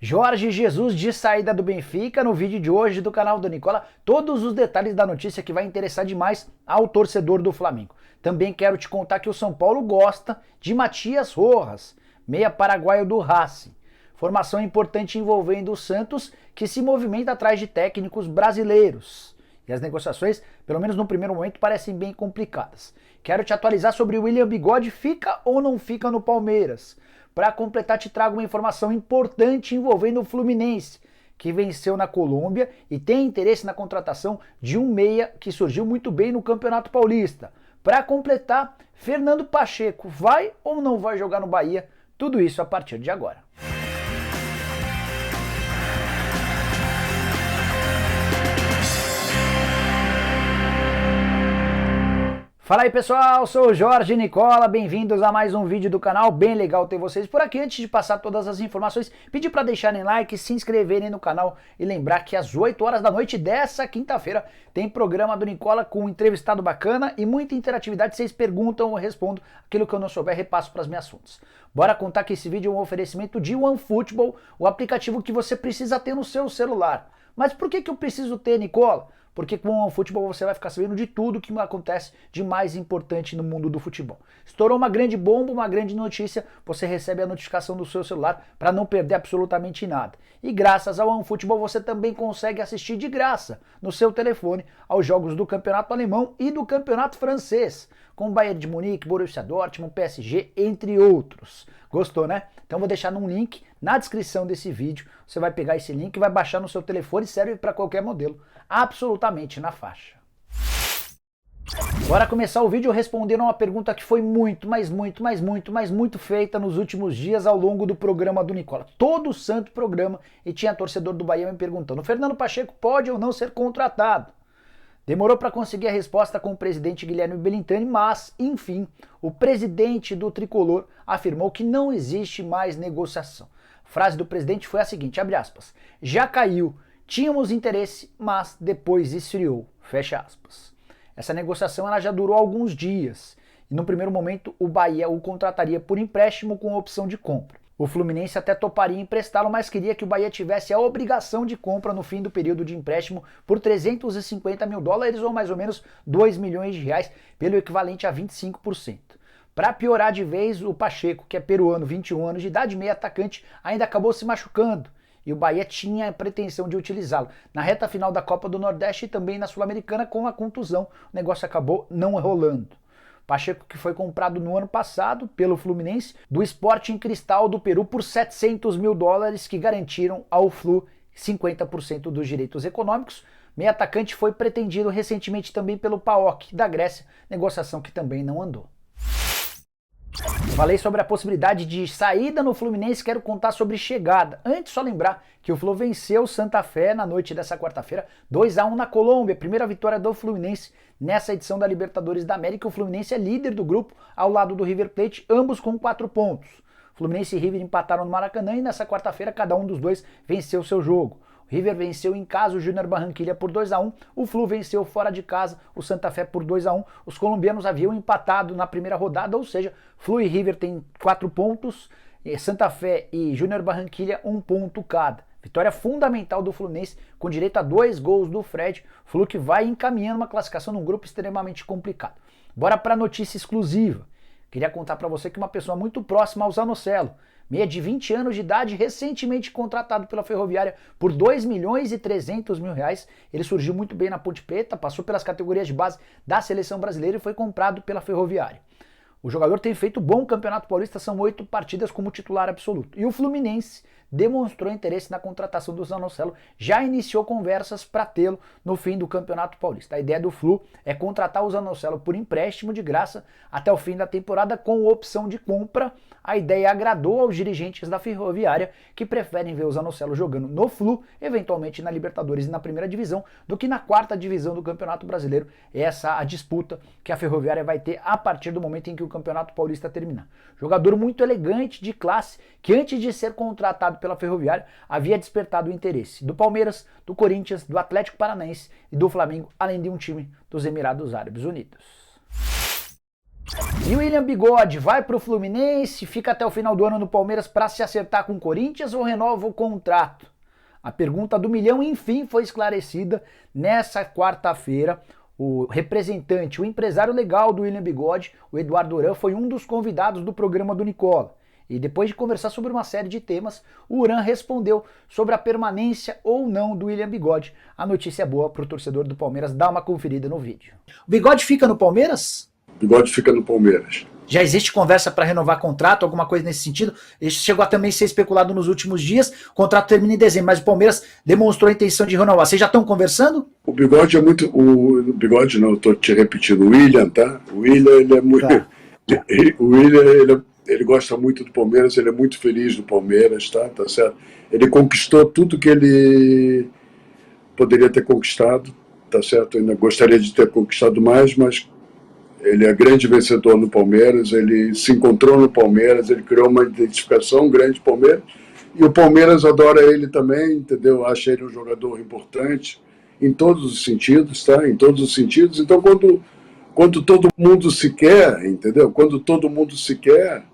Jorge Jesus de saída do Benfica. No vídeo de hoje do canal do Nicola, todos os detalhes da notícia que vai interessar demais ao torcedor do Flamengo. Também quero te contar que o São Paulo gosta de Matias Rojas, meia paraguaio do Racing. Formação importante envolvendo o Santos, que se movimenta atrás de técnicos brasileiros. E as negociações, pelo menos no primeiro momento, parecem bem complicadas. Quero te atualizar sobre o William Bigode, fica ou não fica no Palmeiras. Para completar, te trago uma informação importante envolvendo o Fluminense, que venceu na Colômbia e tem interesse na contratação de um meia que surgiu muito bem no Campeonato Paulista. Para completar, Fernando Pacheco vai ou não vai jogar no Bahia? Tudo isso a partir de agora. Fala aí pessoal, sou o Jorge Nicola, bem-vindos a mais um vídeo do canal, bem legal ter vocês por aqui. Antes de passar todas as informações, pedir para deixarem like, se inscreverem no canal e lembrar que às 8 horas da noite dessa quinta-feira tem programa do Nicola com um entrevistado bacana e muita interatividade. Vocês perguntam, eu respondo, aquilo que eu não souber repasso para as minhas fontes. Bora contar que esse vídeo é um oferecimento de OneFootball, o aplicativo que você precisa ter no seu celular. Mas por que eu preciso ter, Nicola? Porque com o futebol você vai ficar sabendo de tudo que acontece de mais importante no mundo do futebol. Estourou uma grande bomba, uma grande notícia, você recebe a notificação do seu celular para não perder absolutamente nada. E graças ao OneFootball você também consegue assistir de graça no seu telefone aos jogos do Campeonato Alemão e do Campeonato Francês, com Bayern de Munique, Borussia Dortmund, PSG, entre outros. Gostou, né? Então vou deixar num link na descrição desse vídeo. Você vai pegar esse link, vai baixar no seu telefone, serve para qualquer modelo, absolutamente na faixa. Bora começar o vídeo respondendo a uma pergunta que foi muito feita nos últimos dias ao longo do programa do Nicola. Todo o santo programa, e tinha torcedor do Bahia me perguntando: Fernando Pacheco pode ou não ser contratado? Demorou para conseguir a resposta com o presidente Guilherme Belintani, mas, enfim, o presidente do Tricolor afirmou que não existe mais negociação. A frase do presidente foi a seguinte, abre aspas, já caiu, tínhamos interesse, mas depois esfriou, fecha aspas. Essa negociação ela já durou alguns dias, e no primeiro momento o Bahia o contrataria por empréstimo com opção de compra. O Fluminense até toparia emprestá-lo, mas queria que o Bahia tivesse a obrigação de compra no fim do período de empréstimo por 350 mil dólares ou mais ou menos 2 milhões de reais, pelo equivalente a 25%. Para piorar de vez, o Pacheco, que é peruano, 21 anos de idade, meio atacante, ainda acabou se machucando. E o Bahia tinha a pretensão de utilizá-lo na reta final da Copa do Nordeste e também na Sul-Americana com a contusão. O negócio acabou não rolando. Pacheco que foi comprado no ano passado pelo Fluminense do Sporting Cristal do Peru por 700 mil dólares que garantiram ao Flu 50% dos direitos econômicos. Meio atacante foi pretendido recentemente também pelo PAOK da Grécia, negociação que também não andou. Falei sobre a possibilidade de saída no Fluminense, quero contar sobre chegada. Antes, só lembrar que o Flu venceu o Santa Fé na noite dessa quarta-feira, 2-1 na Colômbia, primeira vitória do Fluminense nessa edição da Libertadores da América. O Fluminense é líder do grupo, ao lado do River Plate, ambos com 4 pontos. Fluminense e River empataram no Maracanã e nessa quarta-feira cada um dos dois venceu seu jogo. O River venceu em casa o Júnior Barranquilla por 2-1, o Flu venceu fora de casa o Santa Fé por 2-1. Os colombianos haviam empatado na primeira rodada, ou seja, Flu e River têm 4 pontos, Santa Fé e Júnior Barranquilla 1 ponto cada. Vitória fundamental do Fluminense, com direito a 2 gols do Fred, Flu que vai encaminhando uma classificação num grupo extremamente complicado. Bora para a notícia exclusiva. Queria contar para você que uma pessoa muito próxima ao Zanocelo, meia de 20 anos de idade, recentemente contratado pela Ferroviária por 2 milhões e 300 mil reais. Ele surgiu muito bem na Ponte Preta, passou pelas categorias de base da seleção brasileira e foi comprado pela Ferroviária. O jogador tem feito bom campeonato paulista, são 8 partidas como titular absoluto. E o Fluminense demonstrou interesse na contratação do Zanocelo, já iniciou conversas para tê-lo no fim do Campeonato Paulista. A ideia do Flu é contratar o Zanocelo por empréstimo de graça até o fim da temporada com opção de compra. A ideia agradou aos dirigentes da Ferroviária, que preferem ver o Zanocelo jogando no Flu, eventualmente na Libertadores e na primeira divisão, do que na quarta divisão do Campeonato Brasileiro. Essa é a disputa que a Ferroviária vai ter a partir do momento em que o Campeonato Paulista terminar. Jogador muito elegante, de classe, que antes de ser contratado pela Ferroviária havia despertado o interesse do Palmeiras, do Corinthians, do Atlético Paranaense e do Flamengo, além de um time dos Emirados Árabes Unidos. E o William Bigode vai pro Fluminense, fica até o final do ano no Palmeiras para se acertar com o Corinthians ou renova o contrato? A pergunta do milhão, enfim, foi esclarecida nessa quarta-feira. O representante, o empresário legal do William Bigode, o Eduardo Uran, foi um dos convidados do programa do Nicola. E depois de conversar sobre uma série de temas, o Uran respondeu sobre a permanência ou não do William Bigode. A notícia é boa para o torcedor do Palmeiras, dá uma conferida no vídeo. O Bigode fica no Palmeiras? O Bigode fica no Palmeiras. Já existe conversa para renovar contrato, alguma coisa nesse sentido? Isso chegou a também ser especulado nos últimos dias. O contrato termina em dezembro, mas o Palmeiras demonstrou a intenção de renovar. Vocês já estão conversando? O Bigode é muito... O Bigode não, eu estou te repetindo. O William, tá? O William, ele é muito... Tá. O William, ele gosta muito do Palmeiras, ele é muito feliz no Palmeiras, tá? Tá certo? Ele conquistou tudo que ele poderia ter conquistado, tá certo? Eu ainda gostaria de ter conquistado mais, mas... Ele é grande vencedor no Palmeiras, ele se encontrou no Palmeiras, ele criou uma identificação grande com o Palmeiras, e o Palmeiras adora ele também, entendeu? Acha ele um jogador importante, em todos os sentidos, tá? Em todos os sentidos. Então, quando todo mundo se quer, entendeu? Quando todo mundo se quer,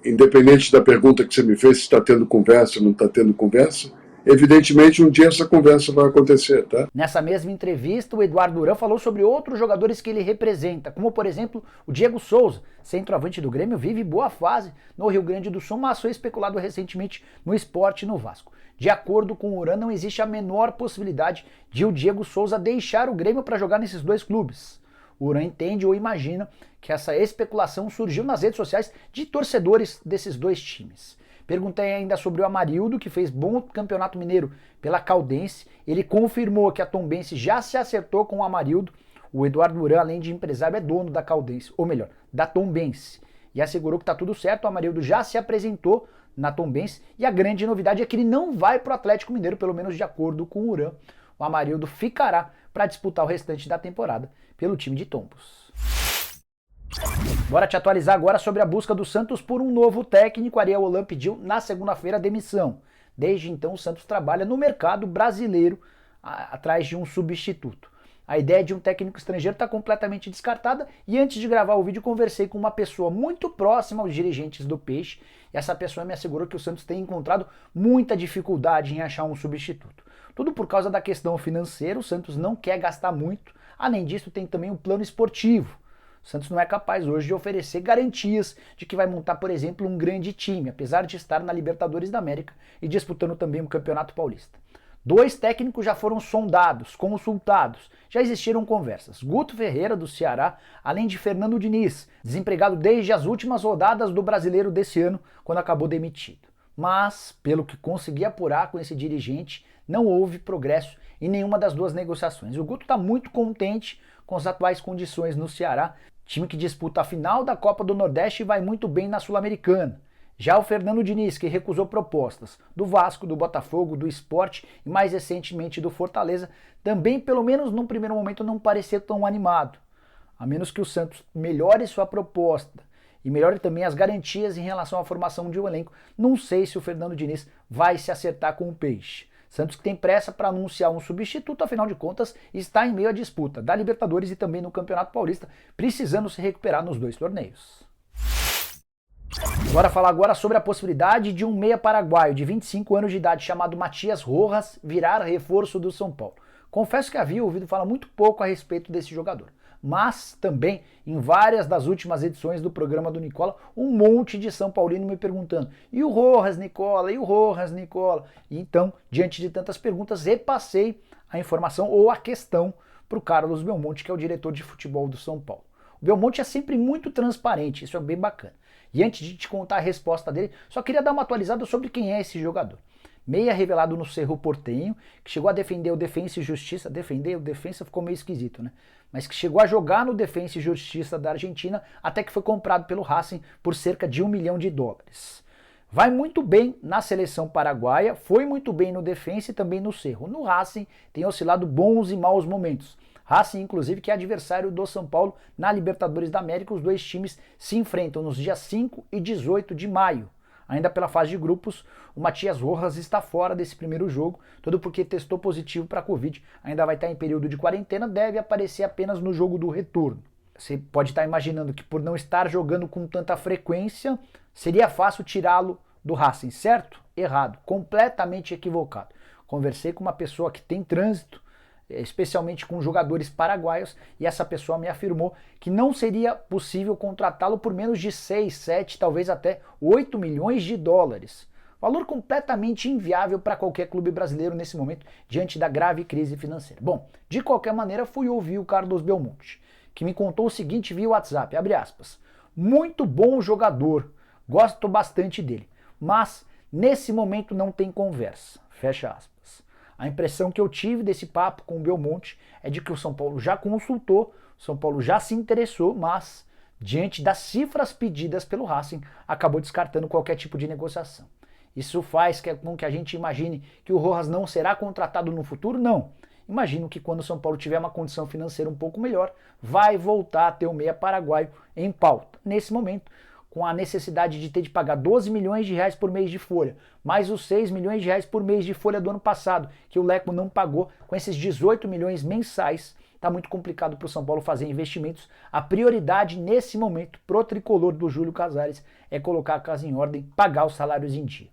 independente da pergunta que você me fez, se está tendo conversa ou não está tendo conversa, evidentemente, um dia essa conversa vai acontecer, tá? Nessa mesma entrevista, o Eduardo Uran falou sobre outros jogadores que ele representa, como, por exemplo, o Diego Souza, centroavante do Grêmio, vive boa fase no Rio Grande do Sul, mas foi especulado recentemente no Sport e no Vasco. De acordo com o Uran, não existe a menor possibilidade de o Diego Souza deixar o Grêmio para jogar nesses dois clubes. O Uran entende ou imagina que essa especulação surgiu nas redes sociais de torcedores desses dois times. Perguntei ainda sobre o Amarildo, que fez bom campeonato mineiro pela Caldense. Ele confirmou que a Tombense já se acertou com o Amarildo. O Eduardo Uran, além de empresário, é dono da Caldense, ou melhor, da Tombense. E assegurou que está tudo certo, o Amarildo já se apresentou na Tombense. E a grande novidade é que ele não vai para o Atlético Mineiro, pelo menos de acordo com o Uran. O Amarildo ficará para disputar o restante da temporada pelo time de Tombos. Bora te atualizar agora sobre a busca do Santos por um novo técnico. Ariel Holan pediu na segunda-feira a demissão. Desde então o Santos trabalha no mercado brasileiro atrás de um substituto. A ideia de um técnico estrangeiro está completamente descartada e antes de gravar o vídeo conversei com uma pessoa muito próxima aos dirigentes do Peixe e essa pessoa me assegurou que o Santos tem encontrado muita dificuldade em achar um substituto. Tudo por causa da questão financeira, o Santos não quer gastar muito, além disso tem também um plano esportivo. O Santos não é capaz hoje de oferecer garantias de que vai montar, por exemplo, um grande time, apesar de estar na Libertadores da América e disputando também o Campeonato Paulista. 2 técnicos já foram sondados, consultados, já existiram conversas. Guto Ferreira, do Ceará, além de Fernando Diniz, desempregado desde as últimas rodadas do Brasileiro desse ano, quando acabou demitido. Mas, pelo que consegui apurar com esse dirigente, não houve progresso em nenhuma das 2 negociações. O Guto está muito contente com as atuais condições no Ceará, time que disputa a final da Copa do Nordeste e vai muito bem na Sul-Americana. Já o Fernando Diniz, que recusou propostas do Vasco, do Botafogo, do Sport e mais recentemente do Fortaleza, também, pelo menos num primeiro momento, não pareceu tão animado. A menos que o Santos melhore sua proposta e melhore também as garantias em relação à formação de um elenco, não sei se o Fernando Diniz vai se acertar com o Peixe. Santos que tem pressa para anunciar um substituto, afinal de contas, está em meio à disputa da Libertadores e também no Campeonato Paulista, precisando se recuperar nos 2 torneios. Bora falar agora sobre a possibilidade de um meia paraguaio de 25 anos de idade chamado Matias Rojas virar reforço do São Paulo. Confesso que havia ouvido falar muito pouco a respeito desse jogador, mas também em várias das últimas edições do programa do Nicola, um monte de São Paulino me perguntando: e o Rojas, Nicola? E o Rojas, Nicola? E então, diante de tantas perguntas, repassei a informação ou a questão para o Carlos Belmonte, que é o diretor de futebol do São Paulo. O Belmonte é sempre muito transparente, isso é bem bacana. E antes de te contar a resposta dele, só queria dar uma atualizada sobre quem é esse jogador. Meia revelado no Cerro Porteño, que chegou a defender o Defensa e Justiça. Defender o Defensa ficou meio esquisito, né? Mas que chegou a jogar no Defensa e Justiça da Argentina, até que foi comprado pelo Racing por cerca de $1 milhão. Vai muito bem na seleção paraguaia, foi muito bem no Defensa e também no Cerro. No Racing tem oscilado bons e maus momentos. Racing, inclusive, que é adversário do São Paulo na Libertadores da América. Os dois times se enfrentam nos dias 5 e 18 de maio. Ainda pela fase de grupos, o Matias Rojas está fora desse primeiro jogo, tudo porque testou positivo para a Covid, ainda vai estar em período de quarentena, deve aparecer apenas no jogo do retorno. você pode estar imaginando que por não estar jogando com tanta frequência, seria fácil tirá-lo do Racing, certo? Errado, completamente equivocado. Conversei com uma pessoa que tem trânsito, especialmente com jogadores paraguaios, e essa pessoa me afirmou que não seria possível contratá-lo por menos de 6, 7, talvez até 8 milhões de dólares. Valor completamente inviável para qualquer clube brasileiro nesse momento, diante da grave crise financeira. Bom, de qualquer maneira, fui ouvir o Carlos Belmonte, que me contou o seguinte via WhatsApp, abre aspas, muito bom jogador, gosto bastante dele, mas nesse momento não tem conversa, fecha aspas. A impressão que eu tive desse papo com o Belmonte é de que o São Paulo já consultou, o São Paulo já se interessou, mas diante das cifras pedidas pelo Racing, acabou descartando qualquer tipo de negociação. Isso faz com que a gente imagine que o Rojas não será contratado no futuro? Não. Imagino que quando o São Paulo tiver uma condição financeira um pouco melhor, vai voltar a ter o meia paraguaio em pauta. Nesse momento, com a necessidade de ter de pagar 12 milhões de reais por mês de folha, mais os 6 milhões de reais por mês de folha do ano passado, que o Leco não pagou, com esses 18 milhões mensais, está muito complicado para o São Paulo fazer investimentos. A prioridade nesse momento pro tricolor do Júlio Casares é colocar a casa em ordem, pagar os salários em dia.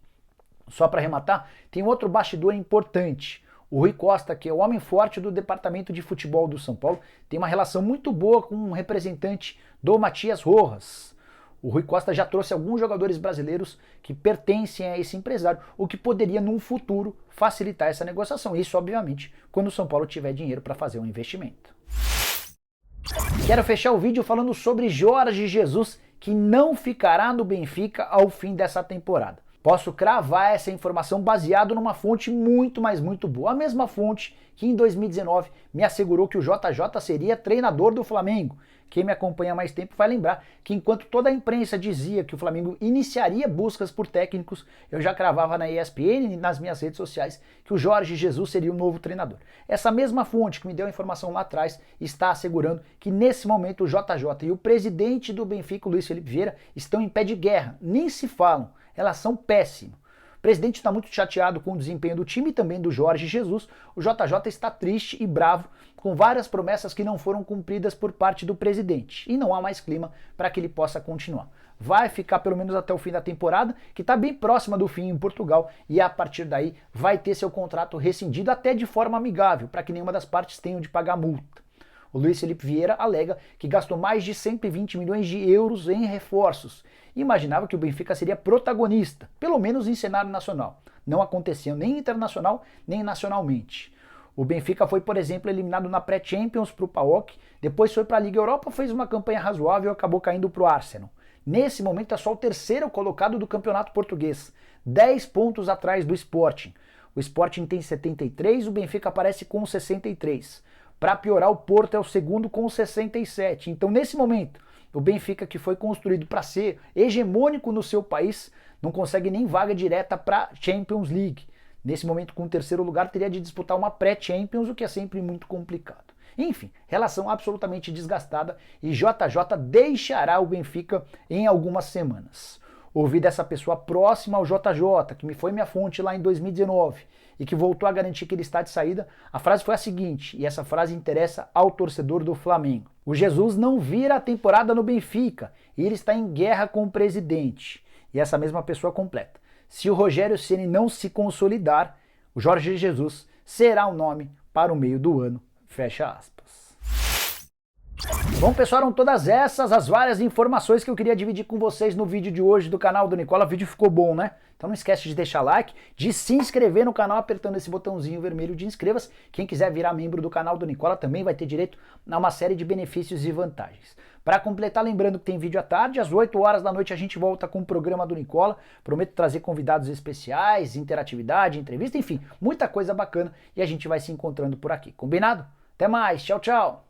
Só para arrematar, tem outro bastidor importante. O Rui Costa, que é o homem forte do departamento de futebol do São Paulo, tem uma relação muito boa com um representante do Matias Rojas. O Rui Costa já trouxe alguns jogadores brasileiros que pertencem a esse empresário, o que poderia, num futuro, facilitar essa negociação. Isso, obviamente, quando o São Paulo tiver dinheiro para fazer um investimento. Quero fechar o vídeo falando sobre Jorge Jesus, que não ficará no Benfica ao fim dessa temporada. Posso cravar essa informação baseado numa fonte muito, mas muito boa. A mesma fonte que em 2019 me assegurou que o JJ seria treinador do Flamengo. Quem me acompanha há mais tempo vai lembrar que enquanto toda a imprensa dizia que o Flamengo iniciaria buscas por técnicos, eu já cravava na ESPN e nas minhas redes sociais que o Jorge Jesus seria o novo treinador. Essa mesma fonte que me deu a informação lá atrás está assegurando que nesse momento o JJ e o presidente do Benfica, Luiz Felipe Vieira, estão em pé de guerra, nem se falam. Elas são péssimas. O presidente está muito chateado com o desempenho do time e também do Jorge Jesus. O JJ está triste e bravo com várias promessas que não foram cumpridas por parte do presidente. E não há mais clima para que ele possa continuar. Vai ficar pelo menos até o fim da temporada, que está bem próxima do fim em Portugal, e a partir daí vai ter seu contrato rescindido até de forma amigável, para que nenhuma das partes tenha de pagar multa. O Luiz Felipe Vieira alega que gastou mais de 120 milhões de euros em reforços e imaginava que o Benfica seria protagonista, pelo menos em cenário nacional. Não aconteceu nem internacional, nem nacionalmente. O Benfica foi, por exemplo, eliminado na pré-Champions para o PAOK, depois foi para a Liga Europa, fez uma campanha razoável e acabou caindo para o Arsenal. Nesse momento é só o terceiro colocado do campeonato português, 10 pontos atrás do Sporting. O Sporting tem 73, o Benfica aparece com 63. Para piorar, o Porto é o segundo com 67. Então, nesse momento, o Benfica, que foi construído para ser hegemônico no seu país, não consegue nem vaga direta para a Champions League. Nesse momento, com o terceiro lugar, teria de disputar uma pré-Champions, o que é sempre muito complicado. Enfim, relação absolutamente desgastada e JJ deixará o Benfica em algumas semanas. Ouvi dessa pessoa próxima ao JJ, que me foi minha fonte lá em 2019, e que voltou a garantir que ele está de saída, a frase foi a seguinte, e essa frase interessa ao torcedor do Flamengo. O Jesus não vira a temporada no Benfica, e ele está em guerra com o presidente. E essa mesma pessoa completa. Se o Rogério Ceni não se consolidar, o Jorge Jesus será o nome para o meio do ano. Fecha aspas. Bom, pessoal, eram todas essas as várias informações que eu queria dividir com vocês no vídeo de hoje do canal do Nicola. O vídeo ficou bom, né? Então não esquece de deixar like, de se inscrever no canal apertando esse botãozinho vermelho de inscreva-se. Quem quiser virar membro do canal do Nicola também vai ter direito a uma série de benefícios e vantagens. Para completar, lembrando que tem vídeo à tarde, às 8 horas da noite a gente volta com o programa do Nicola. Prometo trazer convidados especiais, interatividade, entrevista, enfim, muita coisa bacana e a gente vai se encontrando por aqui. Combinado? Até mais, tchau, tchau!